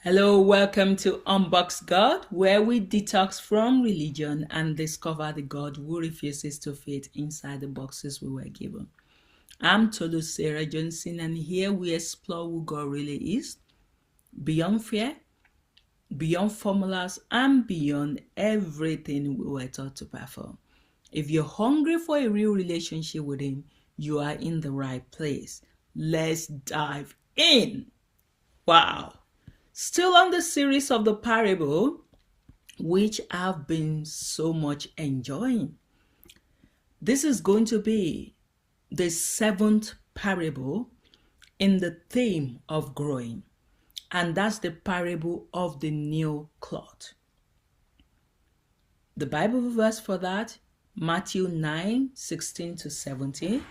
Hello, welcome to Unboxed God, where we detox from religion and discover the God who refuses to fit inside the boxes we were given. I'm Tolu Sarah Johnson, and here we explore who God really is, beyond fear, beyond formulas, and beyond everything we were taught to perform. If you're hungry for a real relationship with Him, you are in the right place. Let's dive in. Wow. Still on the series of the parable, which I've been so much enjoying. This is going to be the seventh parable in the theme of growing, and that's the parable of the new cloth. The Bible verse for that, Matthew 9:16-17.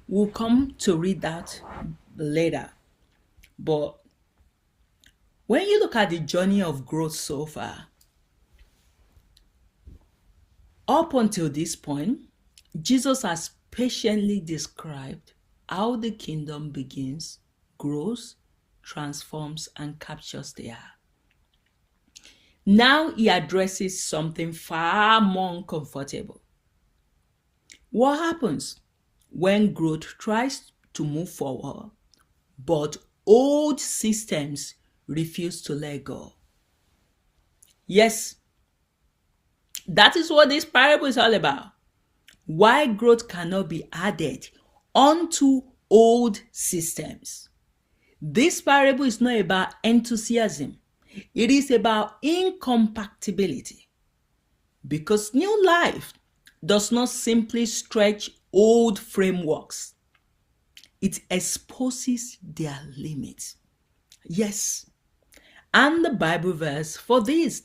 We'll come to read that later. But when you look at the journey of growth so far, up until this point, Jesus has patiently described how the kingdom begins, grows, transforms, and captures the heart. Now he addresses something far more uncomfortable. What happens when growth tries to move forward, but old systems refuse to let go? Yes, that is what this parable is all about. Why growth cannot be added onto old systems. This parable is not about enthusiasm. It is about incompatibility. Because new life does not simply stretch old frameworks. It exposes their limits. Yes. And the Bible verse for this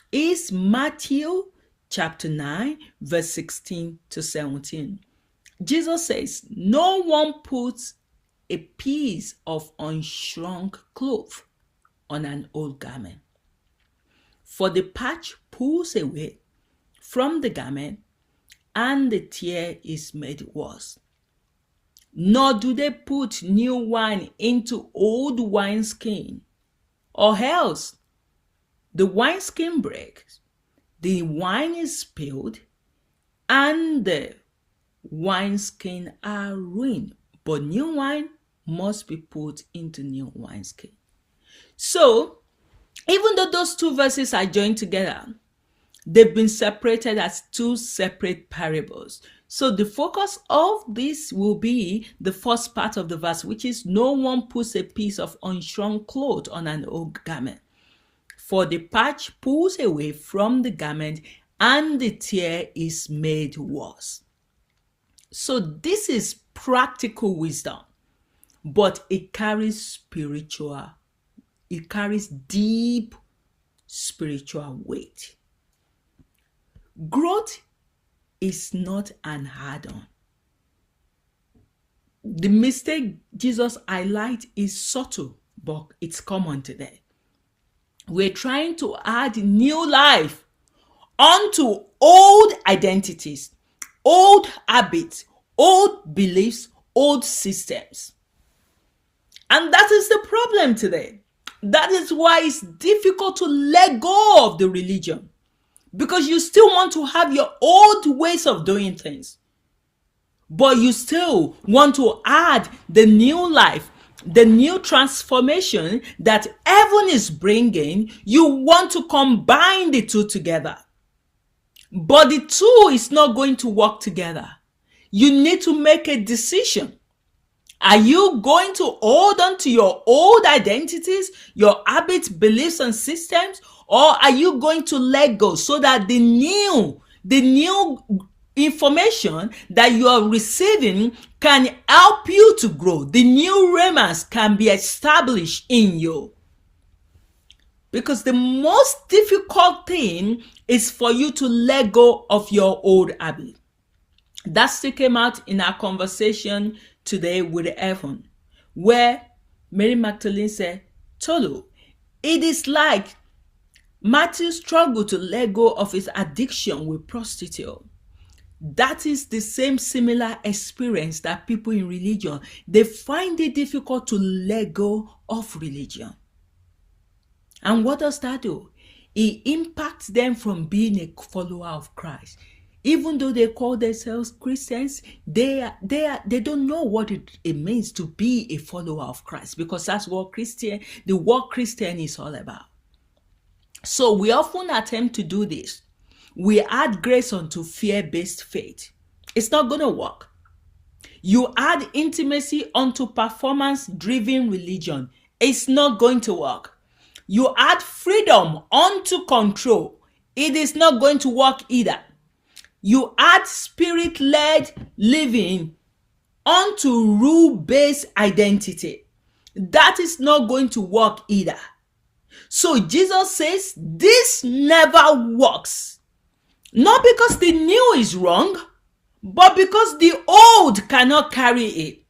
is Matthew chapter 9, verse 16-17. Jesus says, "No one puts a piece of unshrunk cloth on an old garment, for the patch pulls away from the garment, and the tear is made worse. Nor do they put new wine into old wineskin, or else the wineskin breaks, the wine is spilled, and the wineskin are ruined. But new wine must be put into new wineskin." So, even though those two verses are joined together, they've been separated as two separate parables. So the focus of this will be the first part of the verse, which is, "No one puts a piece of unshrunk cloth on an old garment, for the patch pulls away from the garment, and the tear is made worse." So this is practical wisdom, but it carries deep spiritual weight. Growth is not an add-on. The mistake Jesus highlights is subtle, but it's common today. We're trying to add new life onto old identities, old habits, old beliefs, old systems. And that is the problem today. That is why it's difficult to let go of the religion, because you still want to have your old ways of doing things, but you still want to add the new life, the new transformation that heaven is bringing. You want to combine the two together, but the two is not going to work together. You need to make a decision. Are you going to hold on to your old identities, your habits, beliefs, and systems, or are you going to let go so that the new information that you are receiving can help you to grow? The new realms can be established in you. Because the most difficult thing is for you to let go of your old habit. That still came out in our conversation today with Evan, where Mary Magdalene said, "Tolu, it is like Matthew struggled to let go of his addiction with prostitute." That is the same similar experience that people in religion, they find it difficult to let go of religion. And what does that do? It impacts them from being a follower of Christ. Even though they call themselves Christians, they don't know what it means to be a follower of Christ, because that's what the word Christian is all about. So we often attempt to do this. We add grace onto fear-based faith. It's not going to work. You add intimacy onto performance-driven religion. It's not going to work. You add freedom onto control. It is not going to work either. You add spirit-led living onto rule-based identity. That is not going to work either. So Jesus says this never works. Not because the new is wrong, but because the old cannot carry it.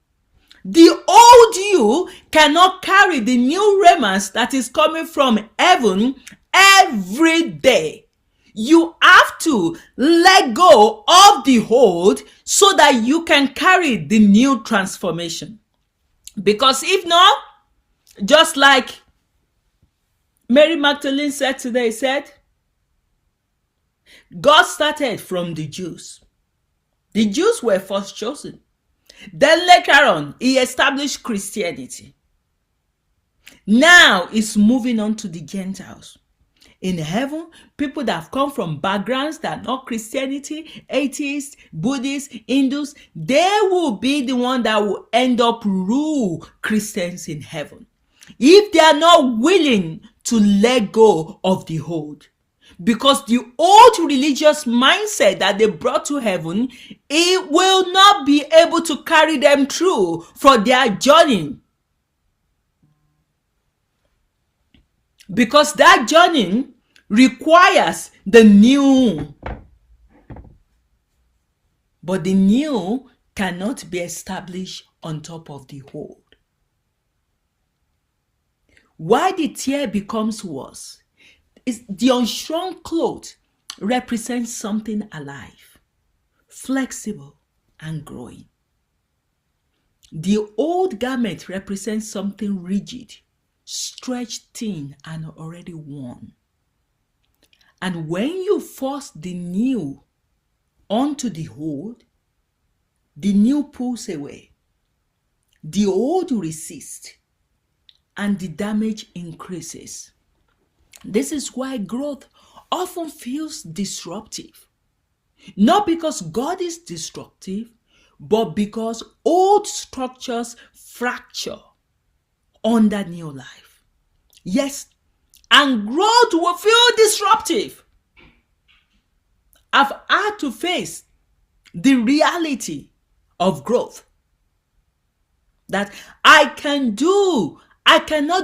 The old you cannot carry the new rhemas that is coming from heaven every day. You have to let go of the old so that you can carry the new transformation. Because if not, just like Mary Magdalene said today, God started from the Jews. The Jews were first chosen. Then later on, he established Christianity. Now it's moving on to the Gentiles. In heaven, people that have come from backgrounds that are not Christianity, atheists, Buddhists, Hindus, they will be the one that will end up rule Christians in heaven, if they are not willing to let go of the old. Because the old religious mindset that they brought to heaven, it will not be able to carry them through for their journey. Because that journey requires the new. But the new cannot be established on top of the old. Why the tear becomes worse is the unstrung cloth represents something alive, flexible, and growing. The old garment represents something rigid, stretched thin, and already worn. And when you force the new onto the old, the new pulls away, the old resists, and the damage increases. This is why growth often feels disruptive. Not because God is destructive, but because old structures fracture under new life. Yes, and growth will feel disruptive. I've had to face the reality of growth. That I cannot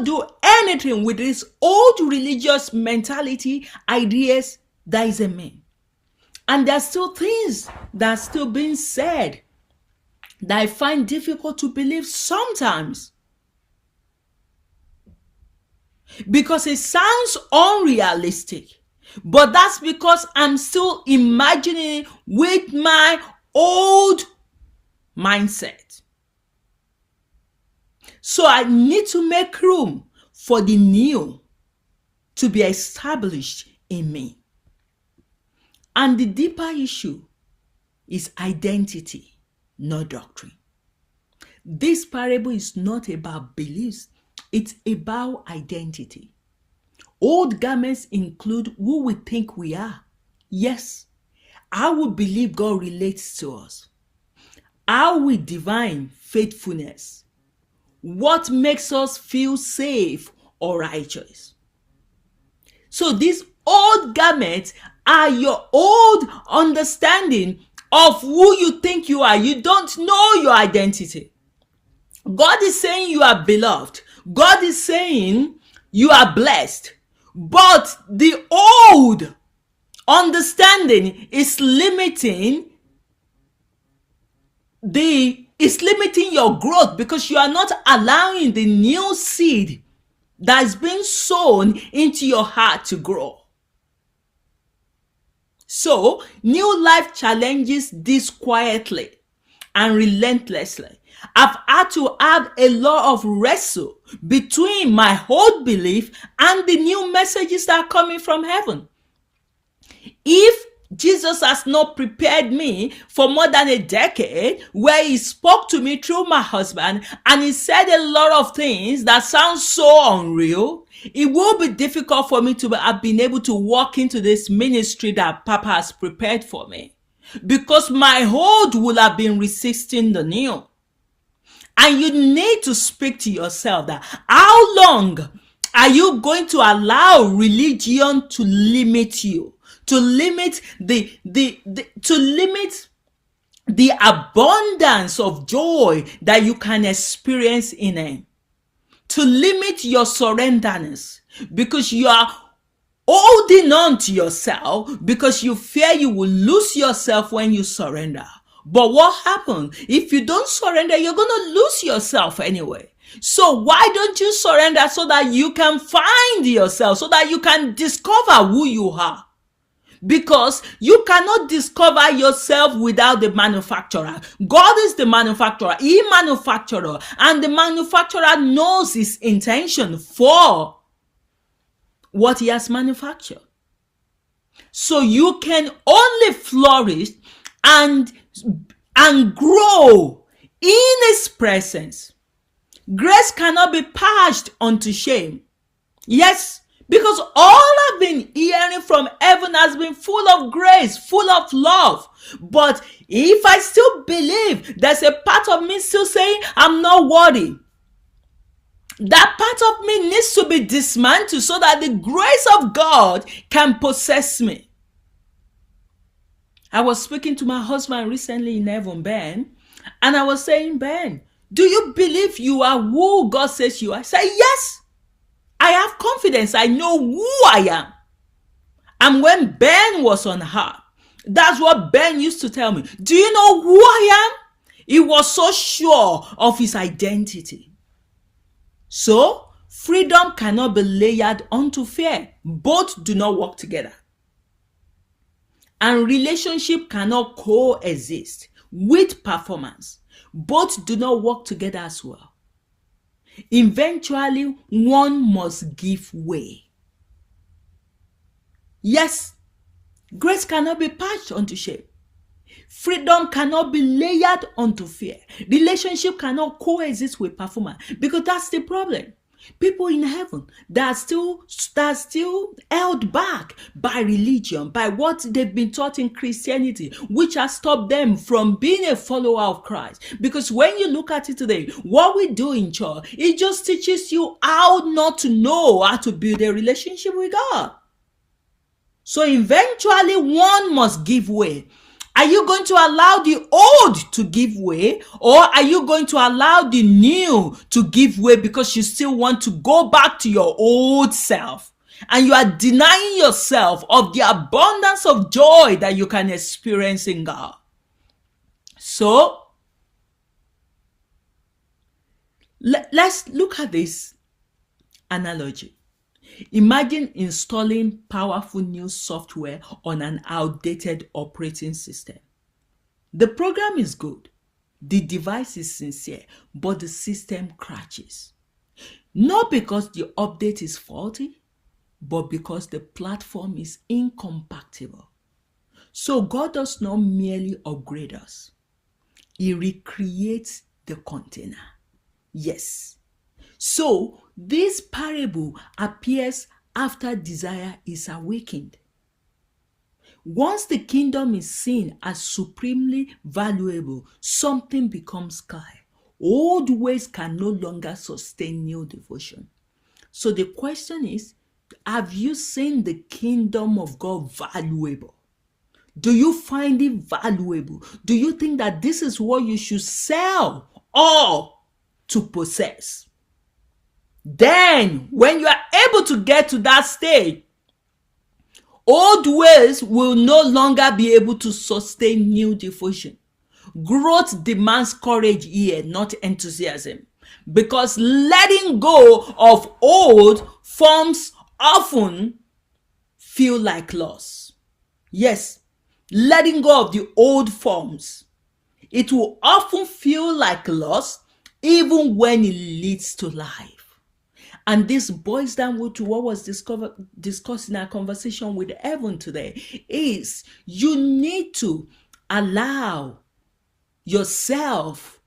do anything with this old religious mentality, ideas that is in me. And there's still things that are still being said that I find difficult to believe sometimes. Because it sounds unrealistic. But that's because I'm still imagining with my old mindset. So I need to make room for the new to be established in me. And the deeper issue is identity, not doctrine. This parable is not about beliefs, it's about identity. Old garments include who we think we are. Yes, how we believe God relates to us. How we divine faithfulness. What makes us feel safe or righteous. So these old garments are your old understanding of who you think you are. You don't know your identity. God is saying you are beloved. God is saying you are blessed. But the old understanding is limiting your growth, because you are not allowing the new seed that's been sown into your heart to grow. So, new life challenges this quietly and relentlessly. I've had to have a lot of wrestle between my old belief and the new messages that are coming from heaven. If Jesus has not prepared me for more than a decade, where he spoke to me through my husband and he said a lot of things that sound so unreal, it will be difficult for me to have been able to walk into this ministry that Papa has prepared for me, because my old would have been resisting the new. And you need to speak to yourself that how long are you going to allow religion to limit you, to limit the abundance of joy that you can experience in it, to limit your surrenderness, because you are holding on to yourself because you fear you will lose yourself when you surrender. But what happens if you don't surrender? You're going to lose yourself anyway. So why don't you surrender so that you can find yourself, so that you can discover who you are? Because you cannot discover yourself without the manufacturer. God is the manufacturer. He manufacturer, and the manufacturer knows his intention for what he has manufactured. So you can only flourish and grow in his presence. Grace cannot be passed unto shame. Yes, because all I've been hearing from heaven has been full of grace, full of love. But if I still believe, there's a part of me still saying, I'm not worthy. That part of me needs to be dismantled so that the grace of God can possess me. I was speaking to my husband recently in heaven, Ben, and I was saying, Ben, do you believe you are who God says you are? I said, yes. I have confidence. I know who I am. And when Ben was on earth, that's what Ben used to tell me. Do you know who I am? He was so sure of his identity. So, freedom cannot be layered onto fear. Both do not work together. And relationship cannot coexist with performance. Both do not work together as well. Eventually, one must give way. Yes, grace cannot be patched onto shame. Freedom cannot be layered onto fear. Relationship cannot coexist with performance, because that's the problem. People in heaven that are still held back by religion, by what they've been taught in Christianity, which has stopped them from being a follower of Christ. Because when you look at it today, what we do in church, it just teaches you how not to know how to build a relationship with God. So eventually one must give way. Are you going to allow the old to give way, or are you going to allow the new to give way because you still want to go back to your old self? And you are denying yourself of the abundance of joy that you can experience in God. So, let's look at this analogy. Imagine installing powerful new software on an outdated operating system. The program is good, the device is sincere, but the system crashes. Not because the update is faulty, but because the platform is incompatible. So God does not merely upgrade us. He recreates the container. Yes. So this parable appears after desire is awakened. Once the kingdom is seen as supremely valuable, something becomes clear. Old ways can no longer sustain new devotion. So the question is, have you seen the kingdom of God valuable? Do you find it valuable? Do you think that this is what you should sell or to possess? Then, when you are able to get to that stage, old ways will no longer be able to sustain new devotion. Growth demands courage here, not enthusiasm. Because letting go of old forms often feel like loss. Yes, letting go of the old forms. It will often feel like loss, even when it leads to life. And this boils down to what was discussed in our conversation with Evan today, is you need to allow yourself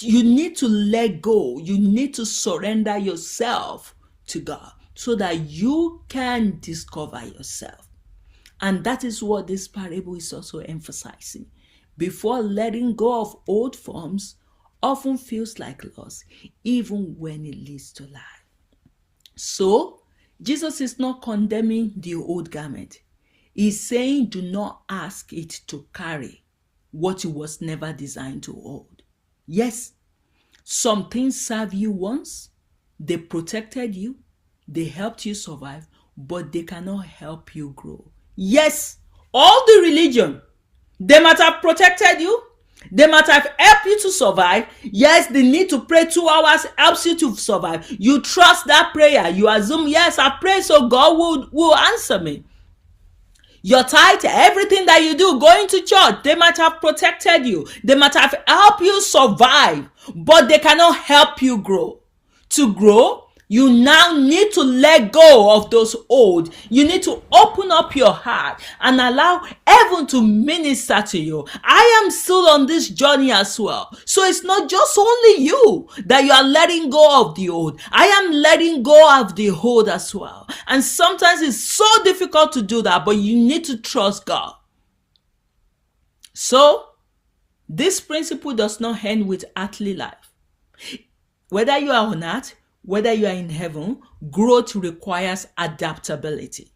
you need to let go. You need to surrender yourself to God so that you can discover yourself. And that is what this parable is also emphasizing. Before letting go of old forms often feels like loss, even when it leads to life. So, Jesus is not condemning the old garment. He's saying do not ask it to carry what it was never designed to hold. Yes, some things served you once, they protected you, they helped you survive, but they cannot help you grow. Yes, all the religion, they might have protected you, they might have helped you to survive. Yes, the need to pray 2 hours helps you to survive. You trust that prayer. You assume, yes, I pray so God will answer me. Your tithe, everything that you do, going to church, they might have protected you. They might have helped you survive, but they cannot help you grow. To grow, you now need to let go of those old. You need to open up your heart and allow heaven to minister to you. I am still on this journey as well. So it's not just only you that you are letting go of the old. I am letting go of the old as well. And sometimes it's so difficult to do that, but you need to trust God. So this principle does not end with earthly life. Whether you are on earth, whether you are in heaven, growth requires adaptability.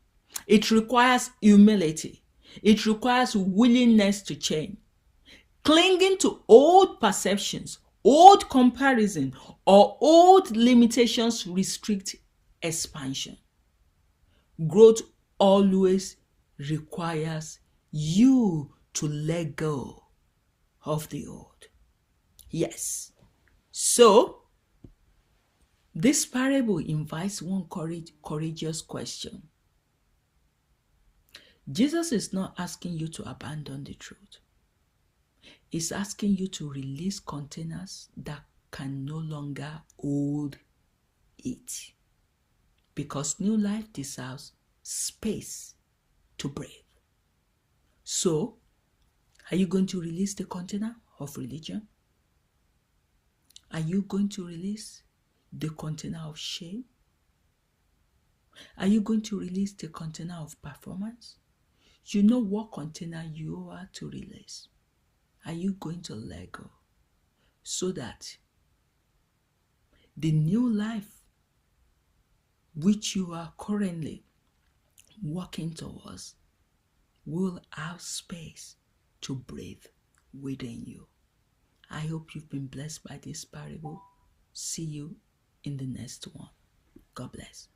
It requires humility. It requires willingness to change. Clinging to old perceptions, old comparison, or old limitations restrict expansion. Growth always requires you to let go of the old. Yes. So, this parable invites one courageous question. Jesus is not asking you to abandon the truth. He's asking you to release containers that can no longer hold it. Because new life deserves space to breathe. So, are you going to release the container of religion? Are you going to release the container of shame? Are you going to release the container of performance? You know what container you are to release. Are you going to let go so that the new life which you are currently walking towards will have space to breathe within you? I hope you've been blessed by this parable. See you in the next one. God bless.